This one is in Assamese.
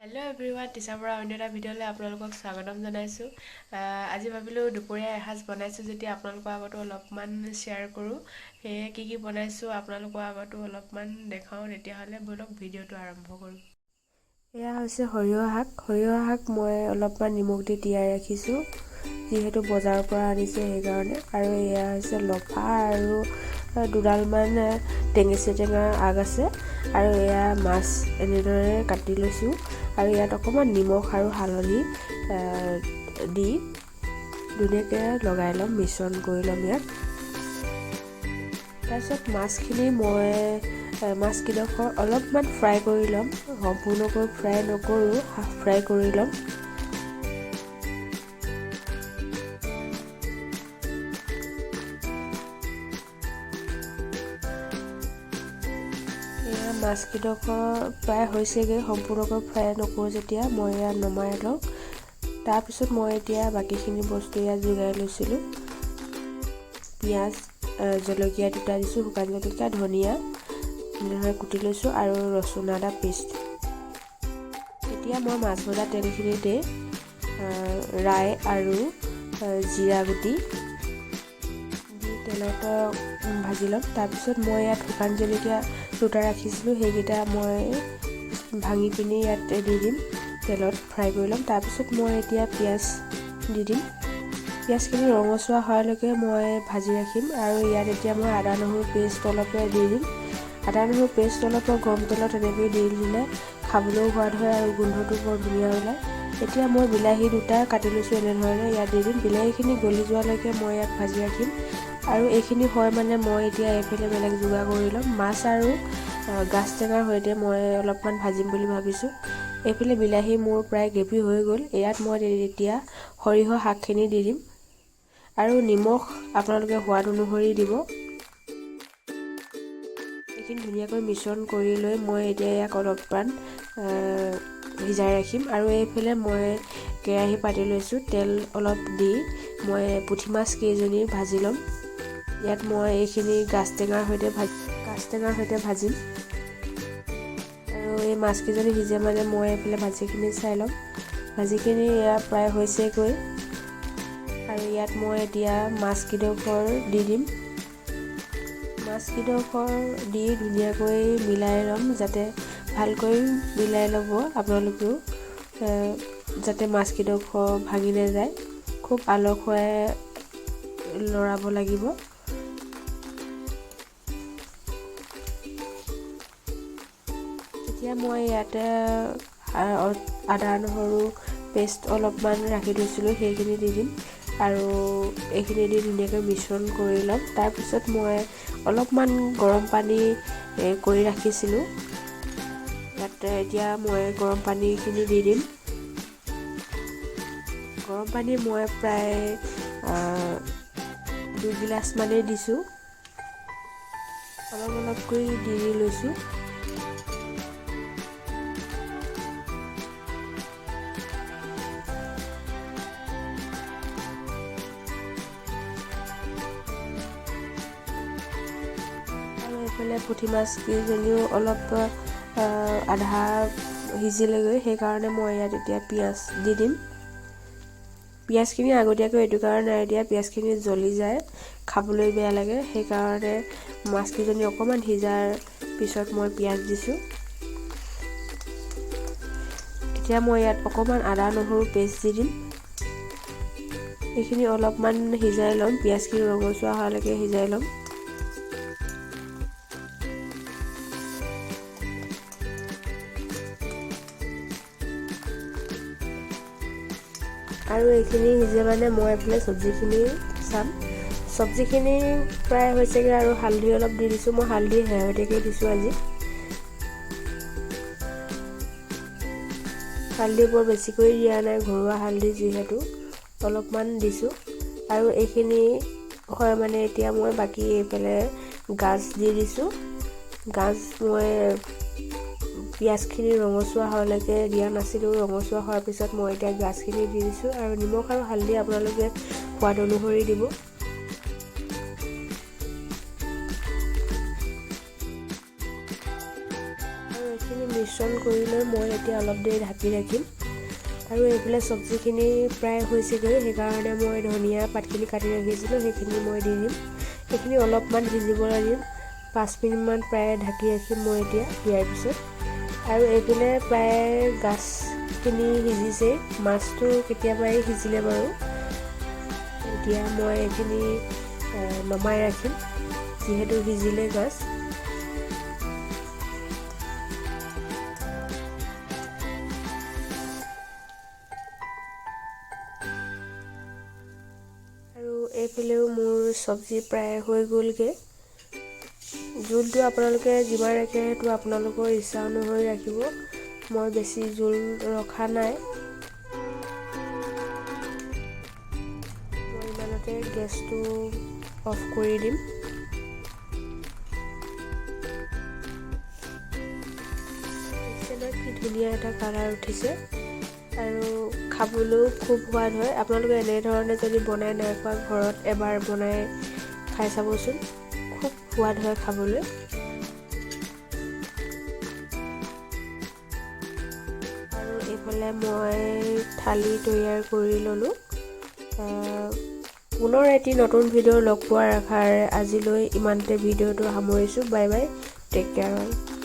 হেল্ল' এভৰিৱান, টিচাৰ পৰা অন্য এটা ভিডিঅ'লৈ আপোনালোকক স্বাগতম জনাইছোঁ। আজি ভাবিলোঁ দুপৰীয়া এসাঁজ বনাইছোঁ যেতিয়া আপোনালোকৰ আগতো অলপমান শ্বেয়াৰ কৰোঁ। সেয়ে কি বনাইছোঁ আপোনালোকৰ আগতো অলপমান দেখাওঁ। তেতিয়াহ'লে ব'লক ভিডিঅ'টো আৰম্ভ কৰোঁ। এয়া হৈছে সৰিয়হ শাক। সৰিয়হ শাক মই অলপমান নিমখ দি তিয়াই ৰাখিছোঁ, যিহেতু বজাৰৰ পৰা আনিছে সেইকাৰণে। আৰু এয়া হৈছে লফা আৰু দুডালমান টেঙেচি টেঙাৰ আগ আছে। আৰু এয়া মাছ এনেদৰে কাটি লৈছোঁ আৰু ইয়াত অকণমান নিমখ আৰু হালধি দি ধুনীয়াকৈ লগাই ল'ম, মিশ্ৰণ কৰি ল'ম ইয়াত। তাৰপিছত মাছখিনি মই মাছকেইডোখৰ অলপমান ফ্ৰাই কৰি ল'ম, সম্পূৰ্ণকৈ ফ্ৰাই নকৰোঁ, হাফ ফ্ৰাই কৰি ল'ম। মাছকেইডোখৰ প্ৰায় হৈছেগৈ, সম্পূৰ্ণকৈ ফ্ৰাই নকৰোঁ যেতিয়া মই ইয়াত নমাই লওঁ। তাৰপিছত মই এতিয়া বাকীখিনি বস্তু ইয়াত যোগাই লৈছিলোঁ। পিঁয়াজ, জলকীয়া দুটা দিছোঁ, শুকান জলকীয়া, ধনিয়া এনেদৰে কুটি লৈছোঁ আৰু ৰচুন আদা পেষ্ট। এতিয়া মই মাছ ভজা তেলখিনিতে ৰাই আৰু জিৰা গুটি দি তেলত ভাজি ল'ম। তাৰপিছত মই ইয়াত শুকান জলকীয়া দুটা ৰাখিছিলোঁ, সেইকেইটা মই ভাঙি পিনি ইয়াত দি দিম, তেলত ফ্ৰাই কৰি ল'ম। তাৰপিছত মই এতিয়া পিঁয়াজ দি দিম। পিঁয়াজখিনি ৰঙচুৱা হোৱালৈকে মই ভাজি ৰাখিম। আৰু ইয়াত এতিয়া মই আদা নহৰু পেষ্ট অলপে দি দিম। আদা নহৰু পেষ্ট অলপ গৰম তেলত এনেকৈ দি দিলে খাবলৈও সোৱাদ হয় আৰু গোন্ধটো বৰ ধুনীয়া ওলায়। এতিয়া মই বিলাহী দুটা কাটি লৈছোঁ, এনেধৰণে ইয়াত দি দিম। বিলাহীখিনি গলি যোৱালৈকে মই ইয়াত ভাজি ৰাখিম। আৰু এইখিনি হয় মানে মই এতিয়া এইফালে বেলেগ যোগাৰ কৰি ল'ম। মাছ আৰু গাজ টেঙাৰ সৈতে মই অলপমান ভাজিম বুলি ভাবিছোঁ। এইফালে বিলাহী মোৰ প্ৰায় গ্ৰেভি হৈ গ'ল। ইয়াত মই এতিয়া সৰিয়হ শাকখিনি দি দিম আৰু নিমখ আপোনালোকে সোৱাদ অনুসৰি দিব। এইখিনি ধুনীয়াকৈ মিশ্ৰণ কৰি লৈ মই এতিয়া ইয়াক অলপমান ভিজাই ৰাখিম। আৰু এইফালে মই কেৰাহী পাতি লৈছোঁ, তেল অলপ দি মই পুঠি মাছ কেইজনী ভাজি ল'ম। ইয়াত মই এইখিনি গাজ টেঙাৰ সৈতে ভাজিম। আৰু এই মাছকেইজনী সিজে মানে মই এইফালে ভাজিখিনি চাই ল'ম। ভাজিখিনি ইয়াত প্ৰায় হৈছেগৈ আৰু ইয়াত মই এতিয়া মাছকেইডোখৰ দি দিম। মাছকেইডোখৰ দি ধুনীয়াকৈ মিলাই ল'ম, যাতে ভালকৈ মিলাই ল'ব আপোনালোকেও, যাতে মাছকেইডোখৰ ভাঙি নাযায়। খুব আলসুৱাই লৰাব লাগিব। এতিয়া মই ইয়াতে আদা নহৰু পেষ্ট অলপমান ৰাখি থৈছিলোঁ, সেইখিনি দি দিম আৰু এইখিনি দি ধুনীয়াকৈ মিশ্ৰণ কৰি ল'ম। তাৰপিছত মই অলপমান গৰম পানী কৰি ৰাখিছিলোঁ, ইয়াতে এতিয়া মই গৰম পানীখিনি দি দিম। গৰম পানী মই প্ৰায় 2 গিলাচমানেই দিছোঁ, অলপকৈ দি লৈছোঁ। এইফালে পুঠি মাছ কেইজনীও অলপ আধা সিজিলেগৈ, সেইকাৰণে মই ইয়াত এতিয়া পিঁয়াজ দি দিম। পিঁয়াজখিনি আগতীয়াকৈ এইটো কাৰণে দিয়া, পিঁয়াজখিনি জ্বলি যায়, খাবলৈ বেয়া লাগে, সেইকাৰণে মাছকেইজনী অকণমান সিজাৰ পিছত মই পিঁয়াজ দিছোঁ। এতিয়া মই ইয়াত অকণমান আদা নহৰু পেষ্ট দি দিম। এইখিনি অলপমান সিজাই ল'ম, পিঁয়াজখিনি ৰঙচুৱা হোৱালৈকে সিজাই ল'ম। আৰু এইখিনি সিজে মানে মই এইফালে চব্জিখিনি চাম। চব্জিখিনি প্ৰায় হৈছেগৈ আৰু হালধি অলপ দি দিছোঁ, মই হালধি শেহতীয়াকৈ দিছোঁ আজি। হালধি বৰ বেছিকৈ দিয়া নাই, ঘৰুৱা হালধি যিহেতু অলপমান দিছোঁ। আৰু এইখিনি হয় মানে এতিয়া মই বাকী এইফালে গাজ দি দিছোঁ। গাজ মই পিঁয়াজখিনি ৰঙচুৱা হোৱালৈকে দিয়া নাছিলোঁ, ৰঙচুৱা হোৱাৰ পিছত মই এতিয়া গাজখিনি দি দিছোঁ। আৰু নিমখ আৰু হালধি আপোনালোকে সোৱাদ অনুসৰি দিব। আৰু এইখিনি মিশ্ৰণ মিশ্ৰণ কৰি লৈ মই এতিয়া অলপ দেৰি ঢাকি ৰাখিম। আৰু এইফালে চব্জিখিনি প্ৰায় হৈছেগৈ, সেইকাৰণে মই ধনিয়া পাতখিনি কাটি ৰাখিছিলোঁ সেইখিনি মই দি দিম। সেইখিনি অলপমান সিজিবলৈ দিম, 5 মিনিটমান প্ৰায় ঢাকি ৰাখিম মই এতিয়া দিয়াৰ পিছত। আৰু এইফালে প্ৰায় গাছখিনি সিজিছেই, মাছটো কেতিয়াবাই সিজিলে বাৰু। এতিয়া মই এইখিনি নমাই ৰাখিম যিহেতু সিজিলে গাছ। আৰু এইফালেও মোৰ চব্জি প্ৰায় হৈ গ'লগৈ। জোলটো আপোনালোকে যিমান ৰাখে সেইটো আপোনালোকৰ ইচ্ছা অনুসৰি ৰাখিব, মই বেছি জোল ৰখা নাই। মই ইমানতে গেছটো অফ কৰি দিম। কি ধুনীয়া এটা কালাৰ উঠিছে আৰু খাবলৈও খুব সোৱাদ হয়। আপোনালোকে এনেধৰণে যদি বনাই নাই খোৱা, ঘৰত এবাৰ বনাই খাই চাবচোন, খুব সোৱাদ হয় খাবলৈ। আৰু এইফালে মই থালি তৈয়াৰ কৰি ল'লোঁ। পুনৰ এটি নতুন ভিডিঅ' লগ পোৱাৰ আশাৰে আজিলৈ ইমানতে ভিডিঅ'টো সামৰিছোঁ। Bye bye, take care.